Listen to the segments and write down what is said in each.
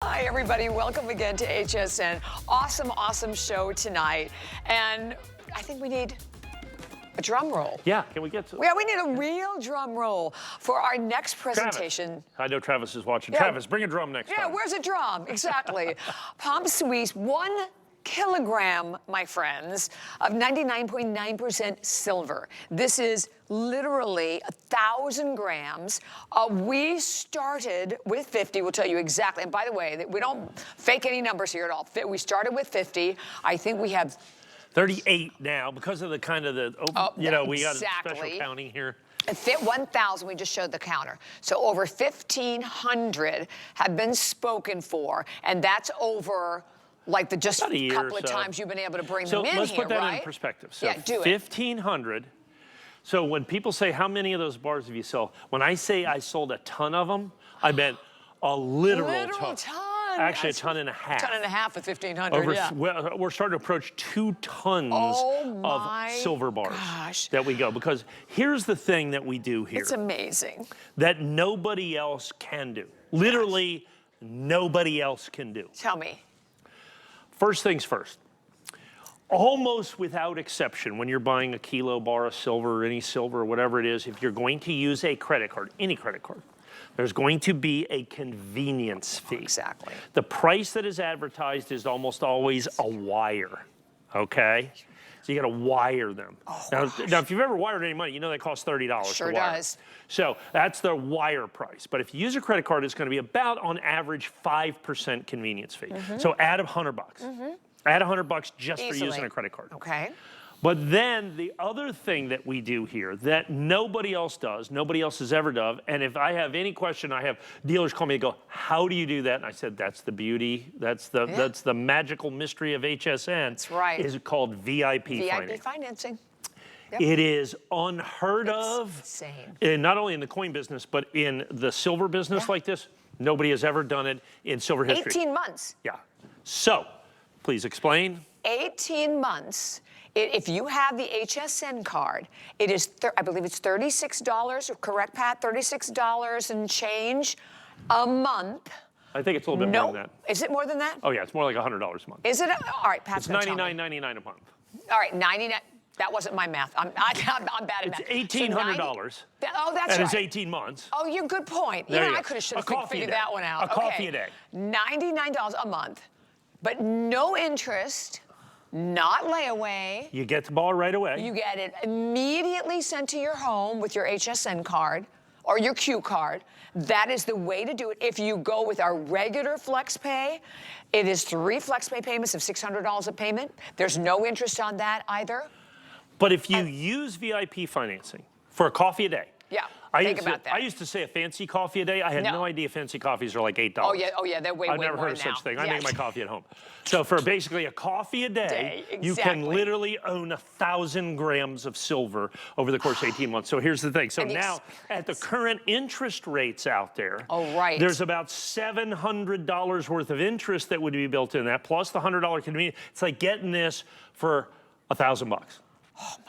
Hi, everybody. Welcome again to HSN. Awesome, awesome show tonight. And I think we need a drum roll. Yeah, can we get to Yeah, we need a real drum roll for our next presentation. Travis. I know Travis is watching. Yeah. Travis, bring a drum next time. Yeah, where's a drum? Exactly. PAMP Suisse, 1 kilogram, my friends, of 99.9% silver. This is literally 1,000 grams. We started with 50. We'll tell you exactly. And by the way, we don't fake any numbers here at all. We started with 50. I think we have 38 now because of the kind of we got a special counting here. Fit 1,000, we just showed the counter. So over 1,500 have been spoken for, and that's over like the just a couple of times you've been able to bring them in here, right? So let's put that in perspective. So yeah, do 1,500. So when people say, how many of those bars have you sold? When I say I sold a ton of them, I meant a literal ton. Actually, That's a ton and a half. Ton and a half with 1,500, yeah. We're starting to approach 2 tons of silver bars that we go. Because here's the thing that we do here. It's amazing. That nobody else can do. Literally, nobody else can do. Tell me. First things first. Almost without exception, when you're buying a kilo bar of silver or any silver or whatever it is, if you're going to use a credit card, any credit card, there's going to be a convenience fee. Exactly. The price that is advertised is almost always a wire, okay? So you got to wire them. Now, if you've ever wired any money, you know that costs $30 Sure to wire. does. So that's the wire price. But if you use a credit card, it's going to be about, on average, 5% convenience fee. So add $100 bucks. Add $100 just for using a credit card. Okay. But then the other thing that we do here that nobody else does, nobody else has ever done, and if I have any question, I have dealers call me and go, how do you do that? And I said, that's the beauty, that's the magical mystery of HSN. That's right. Is called VIP financing. VIP financing. Yep. It is unheard of. Insane. And not only in the coin business, but in the silver business like this, nobody has ever done it in silver history. 18 months. Yeah. So, please explain. 18 months. If you have the HSN card, it is, I believe it's $36, correct, Pat? $36 and change a month. I think it's a little bit more than that. Is it more than that? Oh, yeah, it's more like $100 a month. Is it? All right, Pat's It's $99.99 a month. All right, 99. That wasn't my math. I'm bad at math. It's $1,800. Oh, that's right. And it's 18 months. Oh, you're good point. There Yeah, you I go. could have figured that one out. A coffee a day. $99 a month, but no interest. Not layaway. You get the ball right away. You get it immediately sent to your home with your HSN card or your Q card. That is the way to do it. If you go with our regular FlexPay, it is 3 FlexPay payments of $600 a payment. There's no interest on that either. But if you use VIP financing for a coffee a day, think about that. I used to say a fancy coffee a day. I had no idea fancy coffees are like $8. Oh yeah, they're way more now. I've never heard of such thing. I make my coffee at home. So for basically a coffee a day, you can literally own 1,000 grams of silver over the course of 18 months. So here's the thing. So now at the current interest rates out there, there's about $700 worth of interest that would be built in that, plus the $100 convenience. It's like getting this for $1,000 bucks.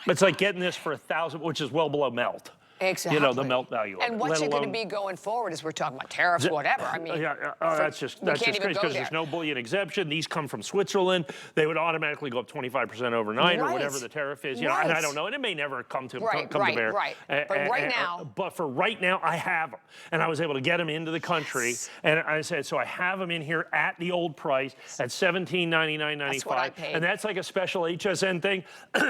It's like getting this for 1,000, which is well below melt. Exactly. You know, the melt value of it. And what's it going to be going forward as we're talking about tariffs, whatever? I mean, that's just crazy because there's no bullion exemption. These come from Switzerland. They would automatically go up 25% overnight or whatever the tariff is. You know, and I don't know. And it may never come to bear. But right now. But for right now, I have them. And I was able to get them into the country. And I said, so I have them in here at the old price at $17.99.95. That's what I paid. And that's like a special HSN thing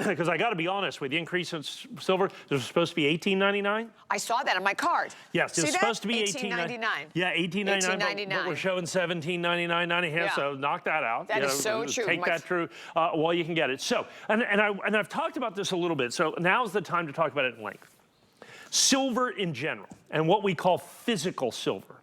because I got to be honest, with the increase in silver, there's supposed to be $18.99. I saw that on my card. Yes, it's supposed to be $18.99. Yeah, $18.99. But we're showing $17.99.95. So knock that out. That is so true. Take that true while you can get it. So, and I've talked about this a little bit. So now's the time to talk about it in length. Silver in general, and what we call physical silver.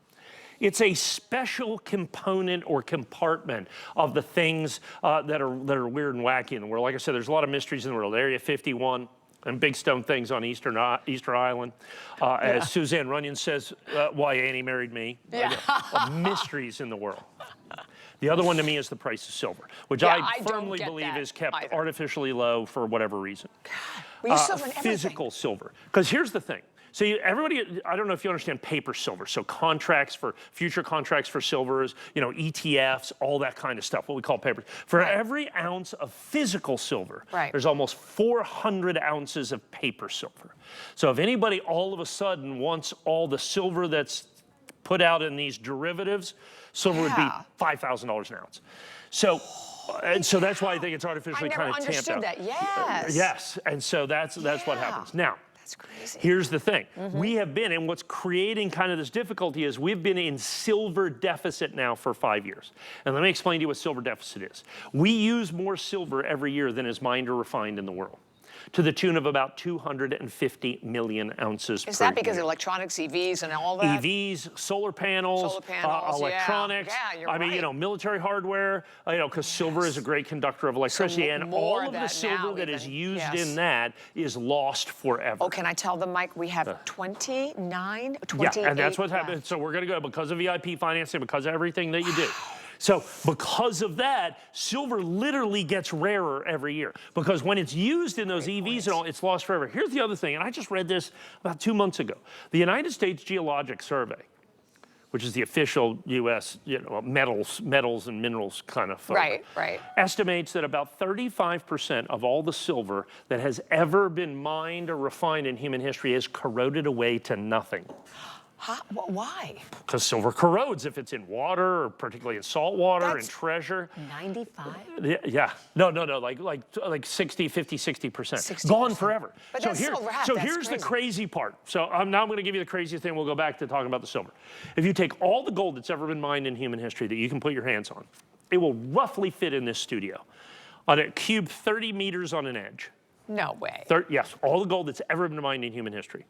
It's a special component or compartment of the things that are weird and wacky in the world. Like I said, there's a lot of mysteries in the world. Area 51. And big stone things on Easter Island. As Suzanne Runyon says, why Annie married me. Mysteries in the world. The other one to me is the price of silver, which I firmly believe is kept artificially low for whatever reason. Well, you silver in physical silver. Because here's the thing. So everybody, I don't know if you understand paper silver. So future contracts for silvers, ETFs, all that kind of stuff, what we call paper. For every ounce of physical silver, there's almost 400 ounces of paper silver. So if anybody all of a sudden wants all the silver that's put out in these derivatives, silver would be $5,000 an ounce. So that's why I think it's artificially kind of tamped out. I never understood that, yes. Yes, and so that's what happens. Now, that's crazy. Here's the thing. We have been, and what's creating kind of this difficulty is we've been in silver deficit now for 5 years. And let me explain to you what silver deficit is. We use more silver every year than is mined or refined in the world, to the tune of about 250 million ounces per year. Is that because of electronics, EVs, and all that? EVs, solar panels, electronics. Yeah, you're I mean, military hardware, because silver is a great conductor of electricity, and all of the silver that is used in that is lost forever. Oh, can I tell them, Mike, we have 28. Yeah, and that's what's happening. So we're going to go, because of VIP financing, because of everything that you do. So because of that, silver literally gets rarer every year, because when it's used in those EVs and all, it's lost forever. Here's the other thing, and I just read this about 2 months ago. The United States Geologic Survey, which is the official U.S. metals and minerals kind of survey, estimates that about 35% of all the silver that has ever been mined or refined in human history is corroded away to nothing. Why? Because silver corrodes if it's in water, or particularly in salt water and treasure. 95? Yeah. No, like 60, 50, 60%. Gone forever. But so that's silver. So here's the crazy part. So now I'm going to give you the craziest thing. We'll go back to talking about the silver. If you take all the gold that's ever been mined in human history that you can put your hands on, it will roughly fit in this studio on a cube 30 meters on an edge. No way. Yes, all the gold that's ever been mined in human history.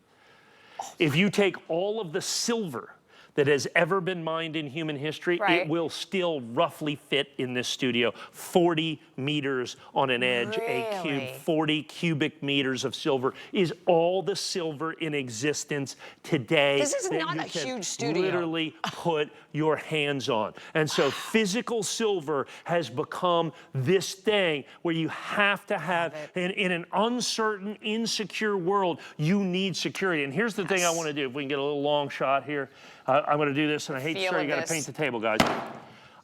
If you take all of the silver that has ever been mined in human history, it will still roughly fit in this studio. 40 meters on an edge, a cube, 40 cubic meters of silver is all the silver in existence today. This is not a huge studio. Literally put your hands on. And so physical silver has become this thing where you have to have, in an uncertain, insecure world, you need security. And here's the thing I want to do, if we can get a little long shot here. I'm going to do this, and I hate to say you got to paint the table, guys.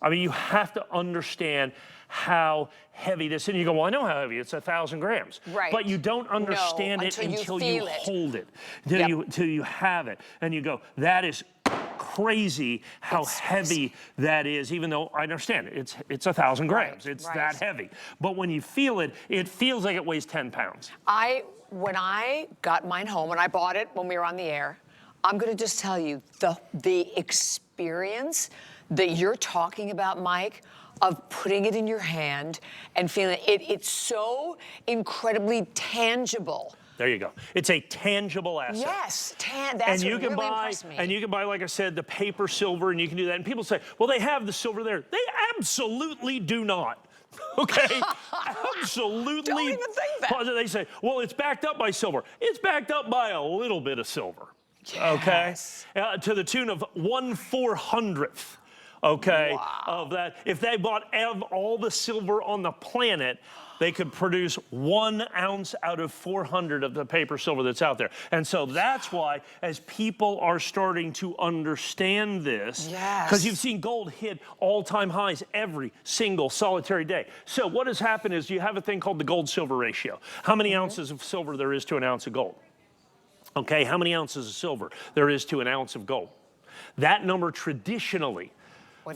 I mean, you have to understand how heavy this is. And you go, well, I know how heavy. It's 1,000 grams. Right. But you don't understand it until you hold it, until you have it. And you go, that is crazy how heavy that is, even though I understand it. It's 1,000 grams. It's that heavy. But when you feel it, it feels like it weighs 10 pounds. When I got mine home, when I bought it when we were on the air, I'm going to just tell you, the experience that you're talking about, Mike, of putting it in your hand and feeling it, it's so incredibly tangible. There you go. It's a tangible asset. Yes, that's what really impressed me. And you can buy, like I said, the paper silver, and you can do that. And people say, well, they have the silver there. They absolutely do not. Okay? Absolutely. Don't even think that. They say, well, it's backed up by silver. It's backed up by a little bit of silver. Yes. Okay? To the tune of 1/400th. Okay? Wow. Of that. If they bought all the silver on the planet, they could produce 1 ounce out of 400 of the paper silver that's out there. And so that's why, as people are starting to understand this, because you've seen gold hit all-time highs every single solitary day. So what has happened is you have a thing called the gold-silver ratio. How many ounces of silver there is to an ounce of gold? Okay, how many ounces of silver there is to an ounce of gold? That number traditionally,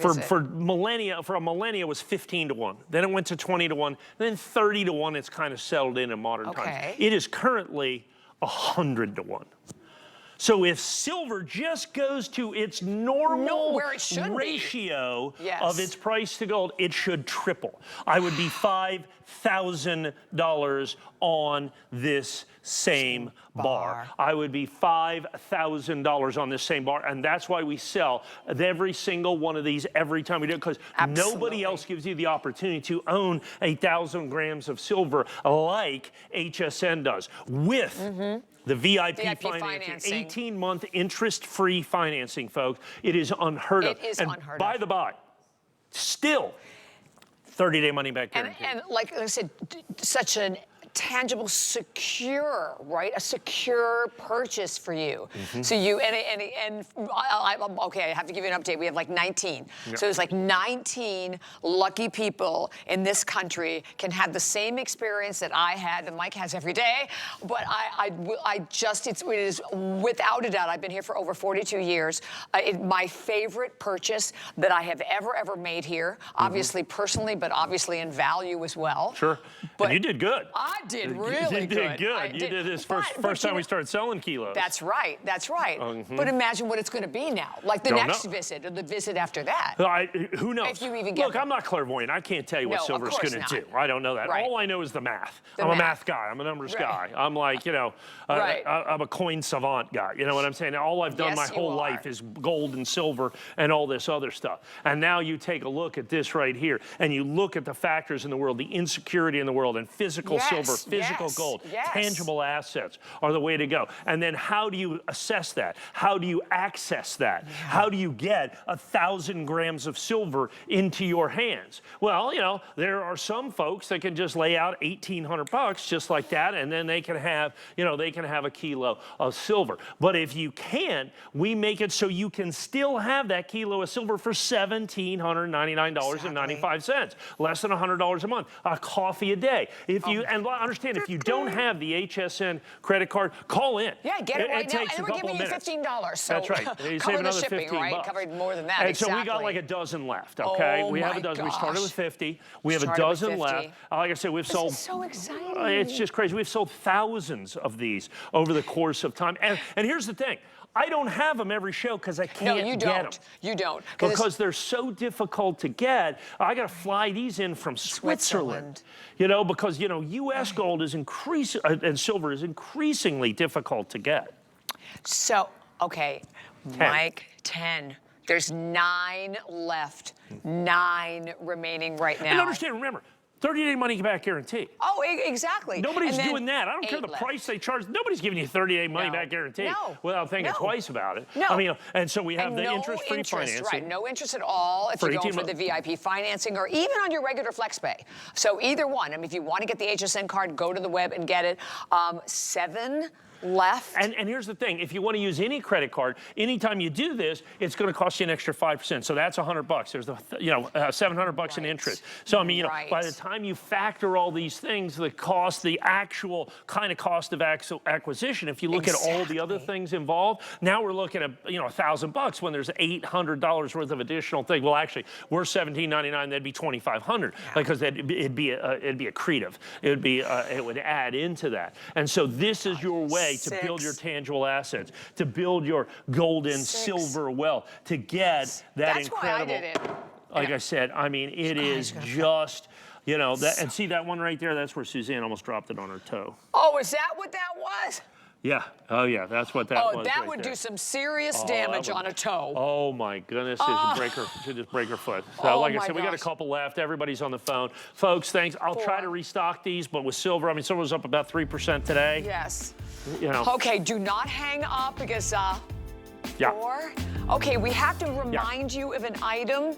for a millennia was 15 to 1. Then it went to 20 to 1. Then 30 to 1. It's kind of settled in modern times. It is currently 100 to 1. So if silver just goes to its normal ratio of its price to gold, it should triple. I would be $5,000 on this same bar. I would be $5,000 on this same bar. And that's why we sell every single one of these every time we do it, because nobody else gives you the opportunity to own 1,000 grams of silver like HSN does with the VIP financing, 18-month interest-free financing, folks. It is unheard of. It is unheard of. By the by, still 30-day money-back guarantee. And like I said, such an tangible, secure, right? A secure purchase for you. So you, okay, I have to give you an update. We have like 19. Yep. So it's like 19 lucky people in this country can have the same experience that I had, that Mike has every day. But it is without a doubt, I've been here for over 42 years. My favorite purchase that I have ever made here, obviously personally, but obviously in value as well. Sure. But and you did good. I did really good. You did good. You did this first time we started selling kilos. That's right. That's right. But imagine what it's going to be now, like the next visit or the visit after that. Who knows? If you even get Look, I'm not clairvoyant. I can't tell you what silver's going to do. I don't know that. Right. All I know is the math. I'm a math guy. I'm a numbers guy. I'm like, I'm a coin savant guy. You know what I'm saying? All I've done my whole life is gold and silver and all this other stuff. And now you take a look at this right here, and you look at the factors in the world, the insecurity in the world, and physical silver, physical gold, tangible assets are the way to go. And then how do you assess that? How do you access that? How do you get 1,000 grams of silver into your hands? Well, there are some folks that can just lay out $1,800 just like that, and then they can have, a kilo of silver. But if you can't, we make it so you can still have that kilo of silver for $1,799.95, less than $100 a month, a coffee a day. If you and understand, if you don't have the HSN credit card, call in. Yeah, get it right now. Takes and a we're couple giving you minutes. $15. So that's right. You cover save the another shipping, $15. right? Covered more than that. And exactly. so we got like a dozen left. Okay, Oh we have a dozen. We started with 50. We have a dozen left. Like I said, we've sold. This is so exciting. It's just crazy. We've sold thousands of these over the course of time. And here's the thing. I don't have them every show because I can't get them. You don't. Because they're so difficult to get. I got to fly these in from Switzerland. Because, U.S. gold is increasing, and silver is increasingly difficult to get. So, okay, 10. Mike, 10. There's 9 left. 9 remaining right now. And understand, remember, 30-day money-back guarantee. Oh, exactly. Nobody's doing that. I don't care the price they charge. Nobody's giving you 30-day money-back guarantee without thinking twice about it. No. I mean, and so we have the interest-free financing. Right, no interest at all if you're going for the VIP financing or even on your regular FlexPay. So either one. I mean, if you want to get the HSN card, go to the web and get it. 7 left. And here's the thing, if you want to use any credit card, anytime you do this, it's going to cost you an extra 5%. So that's $100. There's the, $700 in interest. So I mean, by the time you factor all these things, the cost, the actual kind of cost of acquisition, if you look at all the other things involved, now we're looking at $1,000 when there's $800 worth of additional thing. Well, actually, we're $1,799. That'd be $2,500 because it'd be accretive. It would add into that. And so this is your way to build your tangible assets, to build your gold and silver wealth, to get that incredible. That's why I did it. Like I said, I mean, it is just, that, and see that one right there? That's where Suzanne almost dropped it on her toe. Oh, is that what that was? Yeah. Oh, yeah. That's what that was. Oh, that would do some serious damage on a toe. Oh, my goodness. Should just break her foot. So, like I said, we got a couple left. Everybody's on the phone. Folks, thanks. I'll try to restock these, but with silver, I mean, silver was up about 3% today. Yes. Okay, do not hang up because, okay, we have to remind you of an item.